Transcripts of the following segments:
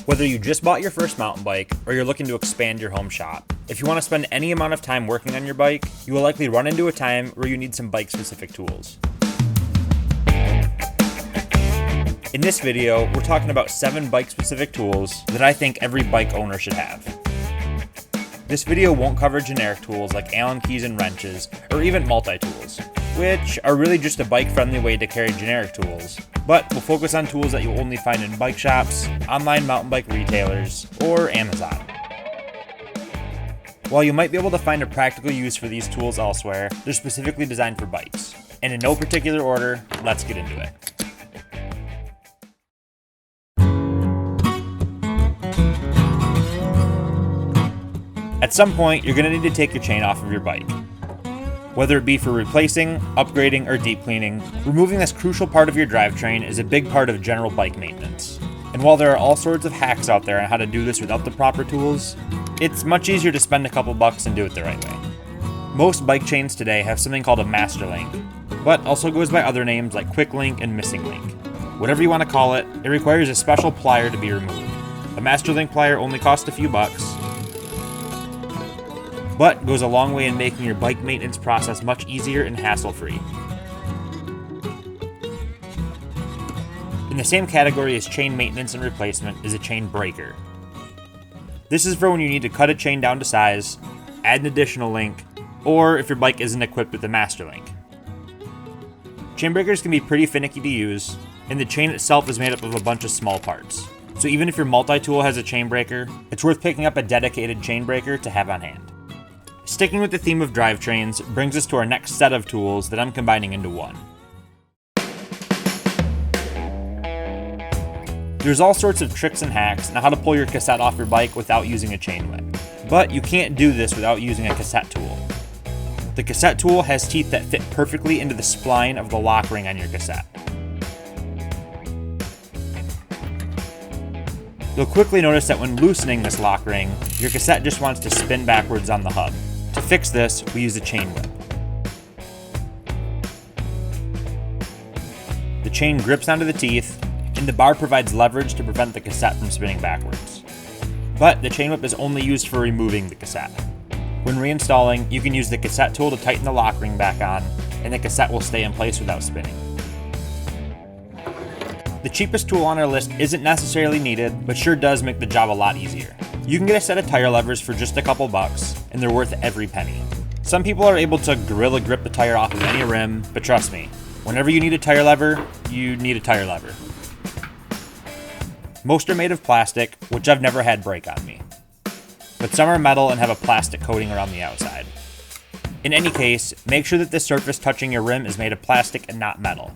Whether you just bought your first mountain bike or you're looking to expand your home shop, if you want to spend any amount of time working on your bike, you will likely run into a time where you need some bike-specific tools. In this video, we're talking about 7 bike-specific tools that I think every bike owner should have. This video won't cover generic tools like Allen keys and wrenches, or even multi-tools, which are really just a bike-friendly way to carry generic tools, but we'll focus on tools that you'll only find in bike shops, online mountain bike retailers, or Amazon. While you might be able to find a practical use for these tools elsewhere, they're specifically designed for bikes. And in no particular order, let's get into it. At some point, you're going to need to take your chain off of your bike. Whether it be for replacing, upgrading, or deep cleaning, removing this crucial part of your drivetrain is a big part of general bike maintenance. And while there are all sorts of hacks out there on how to do this without the proper tools, it's much easier to spend a couple bucks and do it the right way. Most bike chains today have something called a master link, but also goes by other names like quick link and missing link. Whatever you want to call it, it requires a special plier to be removed. A master link plier only costs a few bucks, but goes a long way in making your bike maintenance process much easier and hassle-free. In the same category as chain maintenance and replacement is a chain breaker. This is for when you need to cut a chain down to size, add an additional link, or if your bike isn't equipped with a master link. Chain breakers can be pretty finicky to use, and the chain itself is made up of a bunch of small parts. So even if your multi-tool has a chain breaker, it's worth picking up a dedicated chain breaker to have on hand. Sticking with the theme of drivetrains brings us to our next set of tools that I'm combining into one. There's all sorts of tricks and hacks on how to pull your cassette off your bike without using a chain whip, but you can't do this without using a cassette tool. The cassette tool has teeth that fit perfectly into the spline of the lock ring on your cassette. You'll quickly notice that when loosening this lock ring, your cassette just wants to spin backwards on the hub. To fix this, we use a chain whip. The chain grips onto the teeth, and the bar provides leverage to prevent the cassette from spinning backwards. But the chain whip is only used for removing the cassette. When reinstalling, you can use the cassette tool to tighten the lock ring back on, and the cassette will stay in place without spinning. The cheapest tool on our list isn't necessarily needed, but sure does make the job a lot easier. You can get a set of tire levers for just a couple bucks, and they're worth every penny. Some people are able to gorilla grip the tire off of any rim, but trust me, whenever you need a tire lever, you need a tire lever. Most are made of plastic, which I've never had break on me. But some are metal and have a plastic coating around the outside. In any case, make sure that the surface touching your rim is made of plastic and not metal.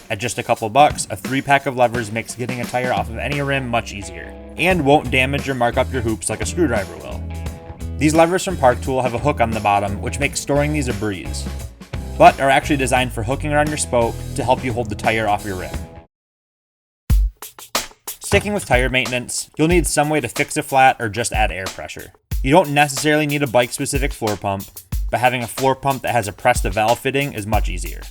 At just a couple bucks, a 3-pack of levers makes getting a tire off of any rim much easier, and won't damage or mark up your hoops like a screwdriver will. These levers from Park Tool have a hook on the bottom, which makes storing these a breeze, but are actually designed for hooking around your spoke to help you hold the tire off your rim. Sticking with tire maintenance, you'll need some way to fix a flat or just add air pressure. You don't necessarily need a bike-specific floor pump, but having a floor pump that has a press-to-valve fitting is much easier.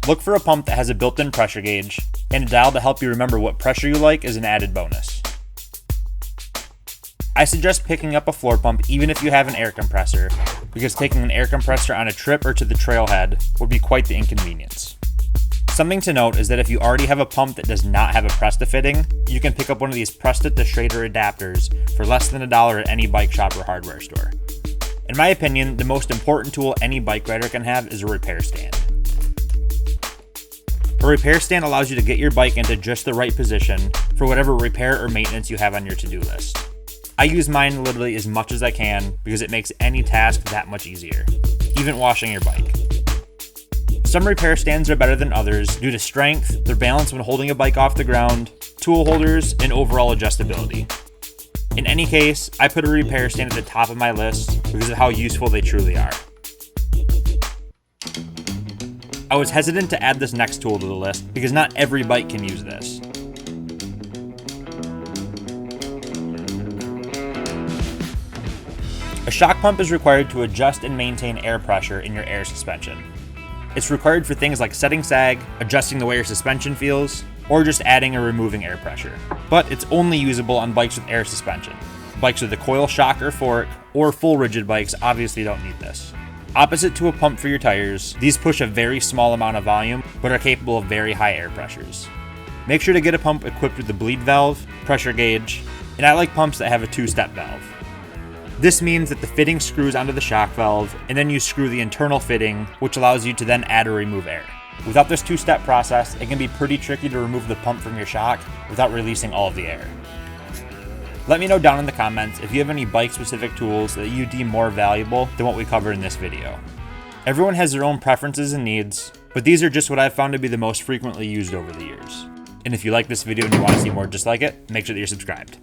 Look for a pump that has a built-in pressure gauge, and a dial to help you remember what pressure you like is an added bonus. I suggest picking up a floor pump even if you have an air compressor, because taking an air compressor on a trip or to the trailhead would be quite the inconvenience. Something to note is that if you already have a pump that does not have a Presta fitting, you can pick up one of these Presta to Schrader adapters for less than $1 at any bike shop or hardware store. In my opinion, the most important tool any bike rider can have is a repair stand. A repair stand allows you to get your bike into just the right position for whatever repair or maintenance you have on your to-do list. I use mine literally as much as I can because it makes any task that much easier, even washing your bike. Some repair stands are better than others due to strength, their balance when holding a bike off the ground, tool holders, and overall adjustability. In any case, I put a repair stand at the top of my list because of how useful they truly are. I was hesitant to add this next tool to the list because not every bike can use this. A shock pump is required to adjust and maintain air pressure in your air suspension. It's required for things like setting sag, adjusting the way your suspension feels, or just adding or removing air pressure. But it's only usable on bikes with air suspension. Bikes with a coil shock or fork, or full rigid bikes obviously don't need this. Opposite to a pump for your tires, these push a very small amount of volume, but are capable of very high air pressures. Make sure to get a pump equipped with the bleed valve, pressure gauge, and I like pumps that have a 2-step valve. This means that the fitting screws onto the shock valve, and then you screw the internal fitting, which allows you to then add or remove air. Without this 2-step process, it can be pretty tricky to remove the pump from your shock without releasing all of the air. Let me know down in the comments if you have any bike-specific tools that you deem more valuable than what we covered in this video. Everyone has their own preferences and needs, but these are just what I've found to be the most frequently used over the years. And if you like this video and you want to see more just like it, make sure that you're subscribed.